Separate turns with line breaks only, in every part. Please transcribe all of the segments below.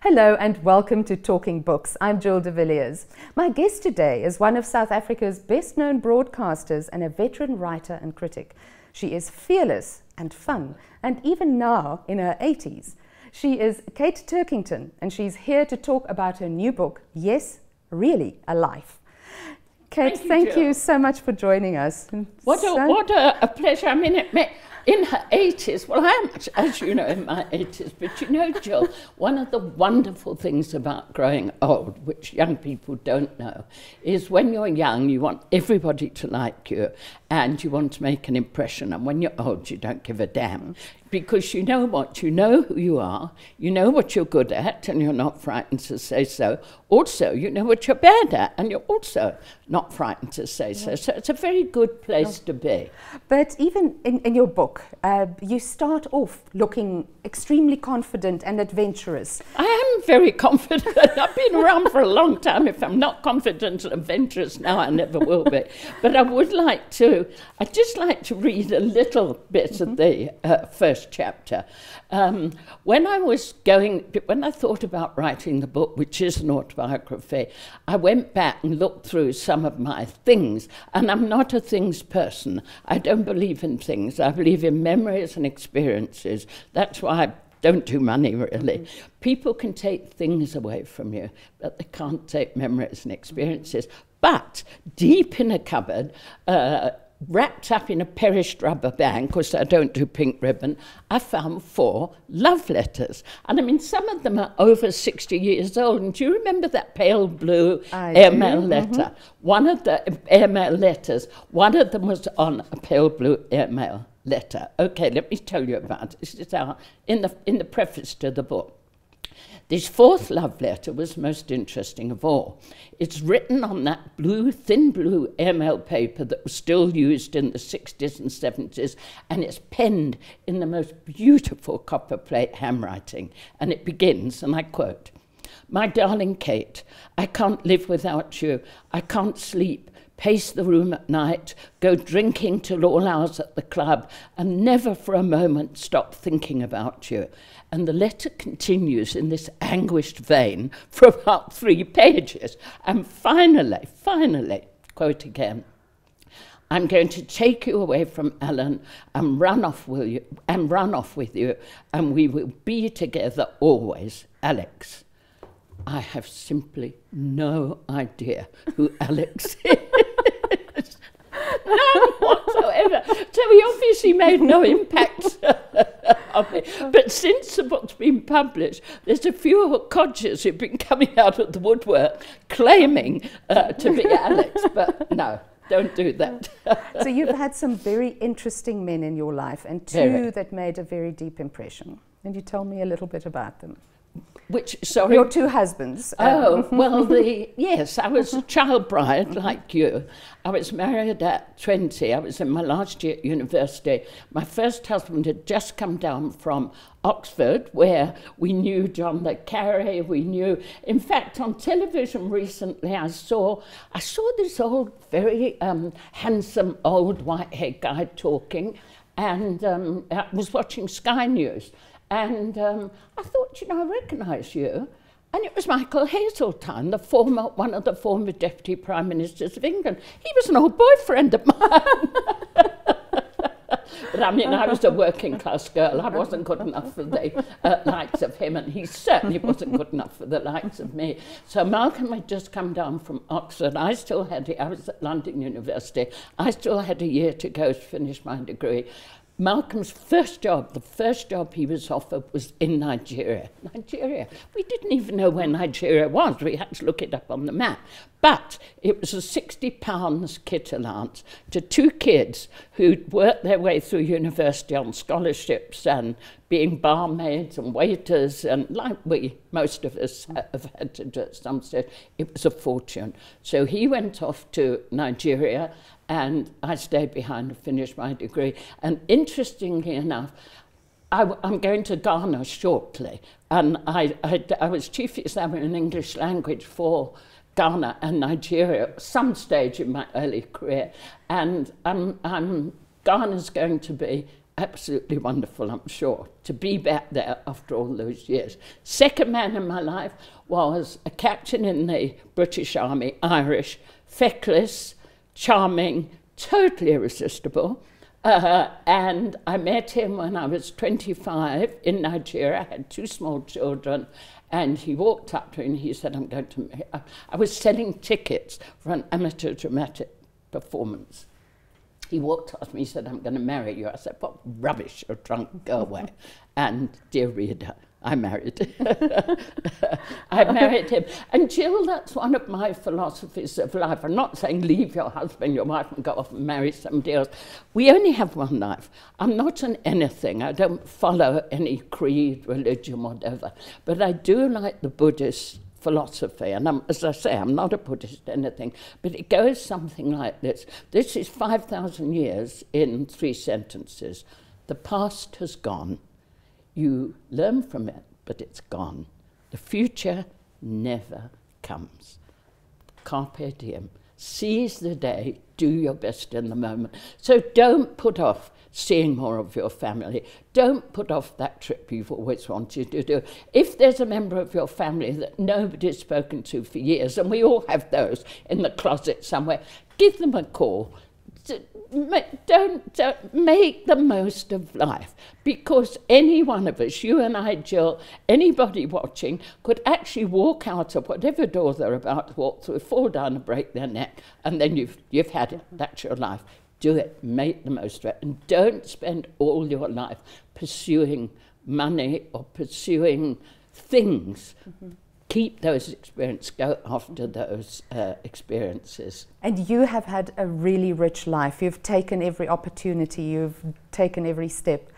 Hello and welcome to Talking Books. I'm Jill de Villiers. My guest today is one of South Africa's best-known broadcasters and a veteran writer and critic. She is fearless and fun, and even now in her 80s. She is Kate Turkington, and she's here to talk about her new book, Yes, Really a Life. Kate, thank you so much for joining us.
What a pleasure. I mean, in her 80s, well, I am, as you know, in my 80s, but you know, Jill, one of the wonderful things about growing old, which young people don't know, is when you're young, you want everybody to like you and you want to make an impression. And when you're old, you don't give a damn. Because you know what, you know who you are, you know what you're good at, and you're not frightened to say so. Also, you know what you're bad at, and you're also not frightened to say so. So it's a very good place to be.
But even in your book, you start off looking extremely confident and adventurous.
I am very confident. I've been around for a long time. If I'm not confident and adventurous now, I never will be. But I'd just like to read a little bit of the first chapter. When I thought about writing the book, which is an autobiography, I went back and looked through some of my things, and I'm not a things person. I don't believe in things. I believe in memories and experiences. That's why I don't do money, really. People can take things away from you, but they can't take memories and experiences. But deep in a cupboard, wrapped up in a perished rubber band, because I don't do pink ribbon, I found 4 love letters. And I mean, some of them are over 60 years old. And do you remember that pale blue airmail letter? One of the airmail letters, one of them was on a pale blue airmail letter. Okay, let me tell you about it. This is in the preface to the book. This 4th love letter was most interesting of all. It's written on that blue, thin blue airmail paper that was still used in the 60s and 70s, and it's penned in the most beautiful copperplate handwriting. And it begins, and I quote, "My darling Kate, I can't live without you. I can't sleep, pace the room at night, go drinking till all hours at the club, and never for a moment stop thinking about you." And the letter continues in this anguished vein for about 3 pages. And finally, quote again, "I'm going to take you away from Alan and run off with you, and we will be together always, Alex." I have simply no idea who Alex is. None whatsoever. So he obviously made no impact on me. But since the book's been published, there's a few codgers who've been coming out of the woodwork claiming to be Alex. But no, don't do that.
So you've had some very interesting men in your life, and 2 that made a very deep impression. And you tell me a little bit about them.
Which, sorry?
Your 2 husbands.
Oh, well, yes, I was a child bride like you. I was married at 20. I was in my last year at university. My first husband had just come down from Oxford, where we knew John le Carré, we knew... In fact, on television recently, I saw this old, very handsome old white-haired guy talking, and I was watching Sky News. And I thought, you know, I recognise you. And it was Michael Hazeltine, one of the former Deputy Prime Ministers of England. He was an old boyfriend of mine. But I mean, I was a working class girl. I wasn't good enough for the likes of him, and he certainly wasn't good enough for the likes of me. So Malcolm had just come down from Oxford. I was at London University. I still had a year to go to finish my degree. Malcolm's the first job he was offered was in Nigeria. Nigeria. We didn't even know where Nigeria was. We had to look it up on the map. But it was a £60 kit allowance to 2 kids who'd worked their way through university on scholarships and being barmaids and waiters, and like most of us have had to do at some stage. It was a fortune. So he went off to Nigeria, and I stayed behind to finish my degree. And interestingly enough, I'm going to Ghana shortly, and I was chief examiner in English language for Ghana and Nigeria at some stage in my early career, and Ghana's going to be absolutely wonderful, I'm sure, to be back there after all those years. Second man in my life was a captain in the British Army, Irish, feckless, charming, totally irresistible. And I met him when I was 25 in Nigeria. I had 2 small children, and he walked up to me and he said, I'm going to... I was selling tickets for an amateur dramatic performance. He walked up to me and said, I'm going to marry you. I said, what rubbish, you're drunk, go away. And dear reader, I married him. I married him. And Jill, that's one of my philosophies of life. I'm not saying leave your husband, your wife, and go off and marry somebody else. We only have one life. I'm not an anything. I don't follow any creed, religion, whatever. But I do like the Buddhist philosophy, and as I say, I'm not a Buddhist anything, but it goes something like this. This is 5,000 years in 3 sentences. The past has gone. You learn from it, but it's gone. The future never comes. Carpe diem. Seize the day, do your best in the moment. So don't put off seeing more of your family. Don't put off that trip you've always wanted to do. If there's a member of your family that nobody's spoken to for years, and we all have those in the closet somewhere, give them a call. Don't make the most of life, because any one of us, you and I, Jill, anybody watching, could actually walk out of whatever door they're about to walk through, fall down and break their neck, and then you've had it. That's your life. Do it, make the most of it, and don't spend all your life pursuing money or pursuing things. Keep those experiences, go after those experiences.
And you have had a really rich life. You've taken every opportunity, you've taken every step.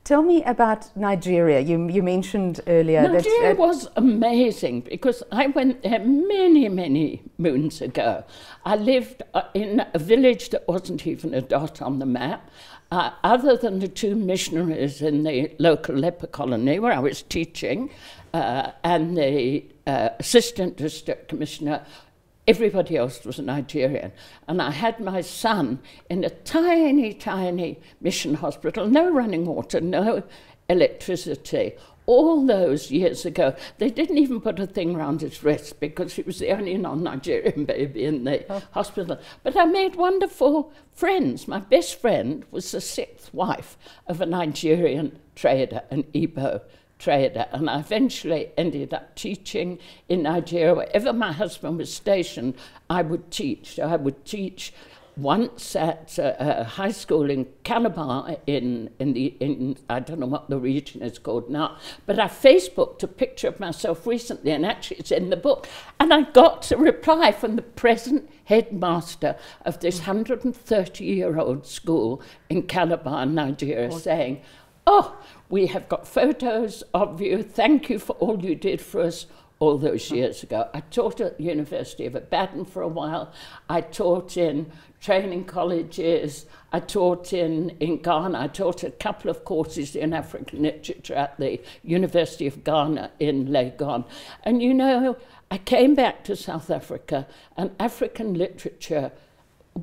Tell me about Nigeria. You mentioned earlier
Nigeria was amazing, because I went there many, many moons ago. I lived in a village that wasn't even a dot on the map, other than the 2 missionaries in the local leper colony where I was teaching, and the assistant district commissioner. Everybody else was Nigerian. And I had my son in a tiny, tiny mission hospital, no running water, no electricity. All those years ago, they didn't even put a thing around his wrist because he was the only non-Nigerian baby in the hospital. But I made wonderful friends. My best friend was the 6th wife of a Nigerian trader, an Igbo trader, and I eventually ended up teaching in Nigeria. Wherever my husband was stationed, I would teach. So I would teach once at a high school in Calabar in I don't know what the region is called now, but I Facebooked a picture of myself recently, and actually it's in the book, and I got a reply from the present headmaster of this 130-year-old school in Calabar, Nigeria, saying, oh, we have got photos of you. Thank you for all you did for us all those years ago. I taught at the University of Ibadan for a while. I taught in training colleges. I taught in Ghana. I taught a couple of courses in African literature at the University of Ghana in Legon. And you know, I came back to South Africa, and African literature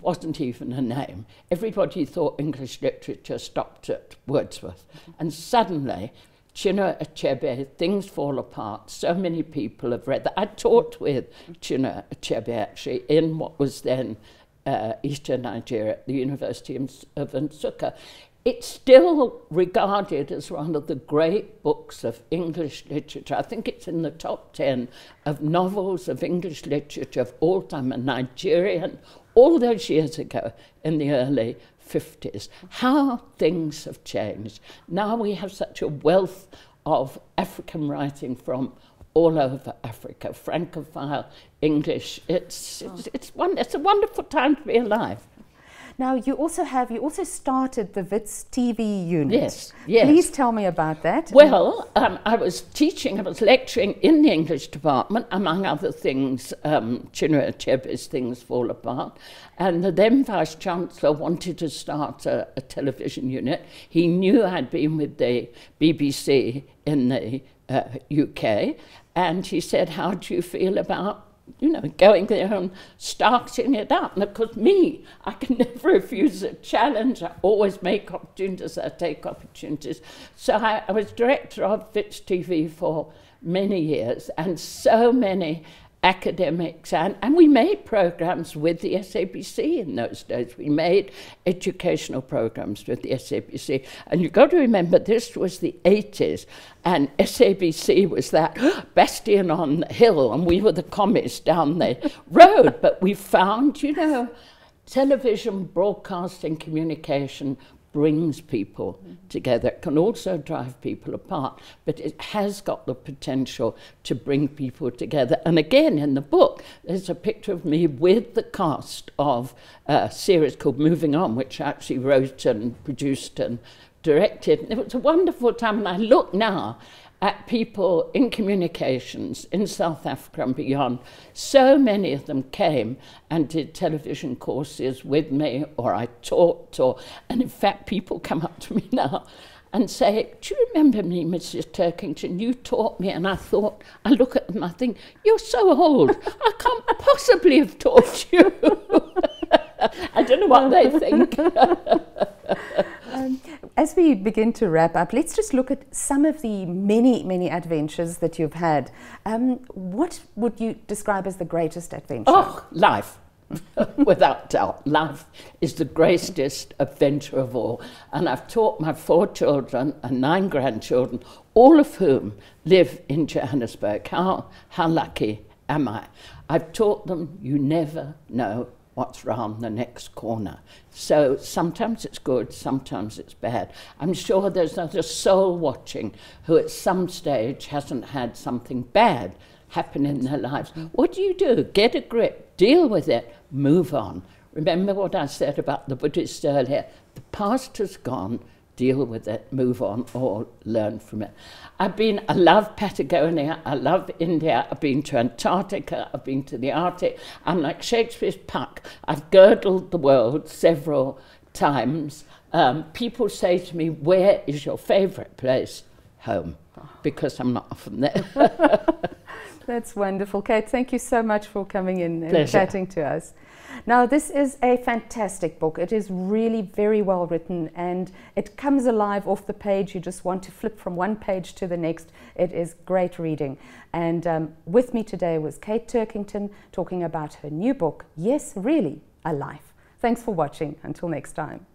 wasn't even a name. Everybody thought English literature stopped at Wordsworth. And suddenly, Chinua Achebe, things fall apart. So many people have read that. I taught with Chinua Achebe, actually, in what was then Eastern Nigeria at the University of Nsukka. It's still regarded as one of the great books of English literature. I think it's in the top 10 of novels of English literature of all time, a Nigerian, all those years ago in the early 50s. How things have changed. Now we have such a wealth of African writing from all over Africa, Francophile, English. It's a wonderful time to be alive.
Now, you also started the WITS TV unit.
Yes, yes.
Please tell me about that.
Well, I was lecturing in the English department, among other things, Chinua Achebe's Things Fall Apart, and the then Vice-Chancellor wanted to start a television unit. He knew I'd been with the BBC in the UK, and he said, how do you feel about going there and starting it up. And of course, I can never refuse a challenge. I always make opportunities, I take opportunities. So I was director of Fitch TV for many years, and so many academics, and we made programs with the SABC in those days. We made educational programs with the SABC, and you've got to remember this was the 80s, and SABC was that bastion on the hill, and we were the commies down the road. But we found, television, broadcasting, communication brings people together. It can also drive people apart, but it has got the potential to bring people together. And again, in the book, there's a picture of me with the cast of a series called Moving On, which I actually wrote and produced and directed. And it was a wonderful time, and I look now at people in communications in South Africa and beyond. So many of them came and did television courses with me, or I taught, and in fact people come up to me now and say, "Do you remember me, Mrs. Turkington? You taught me." And I look at them and I think, "You're so old, I can't possibly have taught you." I don't know what they think.
As we begin to wrap up, let's just look at some of the many, many adventures that you've had. What would you describe as the greatest adventure?
Oh, life. Without doubt, life is the greatest adventure of all. And I've taught my 4 children and 9 grandchildren, all of whom live in Johannesburg. How lucky am I? I've taught them you never know what's round the next corner. So sometimes it's good, sometimes it's bad. I'm sure there's another soul watching who at some stage hasn't had something bad happen in their lives. What do? Get a grip, deal with it, move on. Remember what I said about the Buddhist earlier. The past has gone, deal with it, move on, or learn from it. I love Patagonia, I love India, I've been to Antarctica, I've been to the Arctic, and like Shakespeare's Puck, I've girdled the world several times. People say to me, "Where is your favourite place?" Home, because I'm not often there.
That's wonderful. Kate, thank you so much for coming in and
Pleasure.
chatting to us. Now, this is a fantastic book. It is really very well written, and it comes alive off the page. You just want to flip from one page to the next. It is great reading. And with me today was Kate Turkington talking about her new book, Yes, Really, A Life. Thanks for watching. Until next time.